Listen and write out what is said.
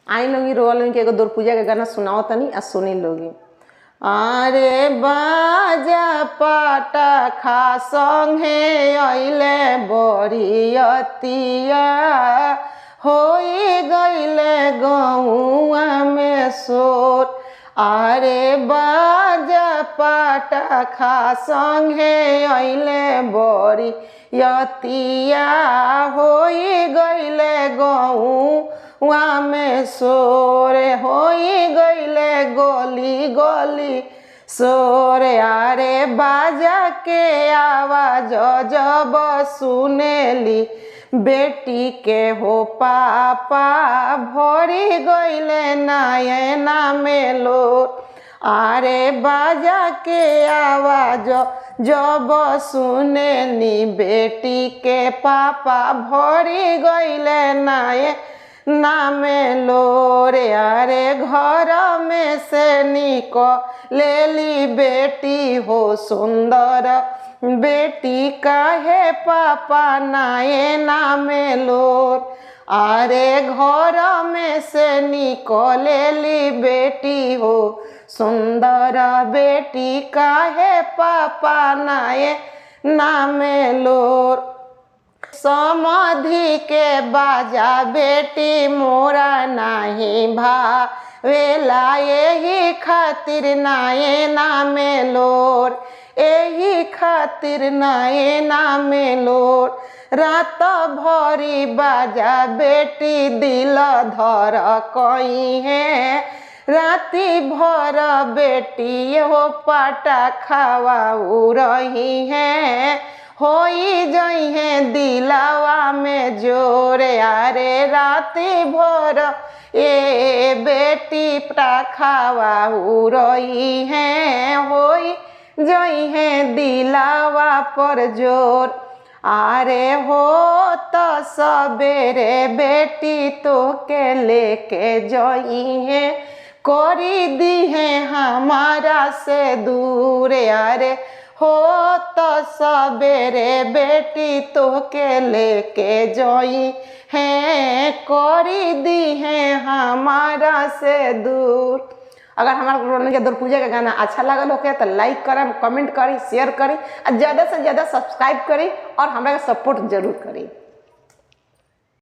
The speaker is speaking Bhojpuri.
आई लोगी रोल में के एगो दुर्गा पूजा के गाना सुनाओ तनी आ सुनी लोगी। अरे बाजा पाटा खा संगे अइले बरियतिया होई गइले गौआ में शोर। अरे बाजा पाटा खा संगे अइले बरियतिया होई गइले गौआ में सोरे होई गइले गली गली सोरे। अरे बाजा के आवाज जब सुनेली बेटी के हो पापा भरी गइले नयना में लोर। अरे बाजा के आवाज जब सुनेली बेटी के पापा भरी गइले नयना में लोरे। अरे घर में से निकलेली बेटी हो सुंदर बेटी काहे पापा नयना में लोर। अरे घर में से निकलेली बेटी हो सुंदर बेटी काहे पापा नयना में लोर। समाधि के बाजा बेटी मोरा नहीं भावेला यही खातिर नयना में लोर। यही खातिर नयना में लोर। रात भरी बाजा बेटी दिल धर कई है राती भर बेटी हो पाटा खावा रही है होई जई है दिलावा में जोरे। अरे राती भर ये बेटी पाटा खावा रही है होई जई है दिलावा पर जोर। अरे हो तो सबेरे बेटी तो के लेके जई है करी दी है हमारा से दूर। अरे हो तो सबेरे बेटी तो के लेके जई है करी दी है हमारा से दूर। अगर हमारा के दुर्गा पूजा का गाना अच्छा लगल हो तो लाइक करें, कमेंट करी, शेयर करी और ज़्यादा से ज़्यादा सब्सक्राइब करी और हमारा सपोर्ट जरूर करी।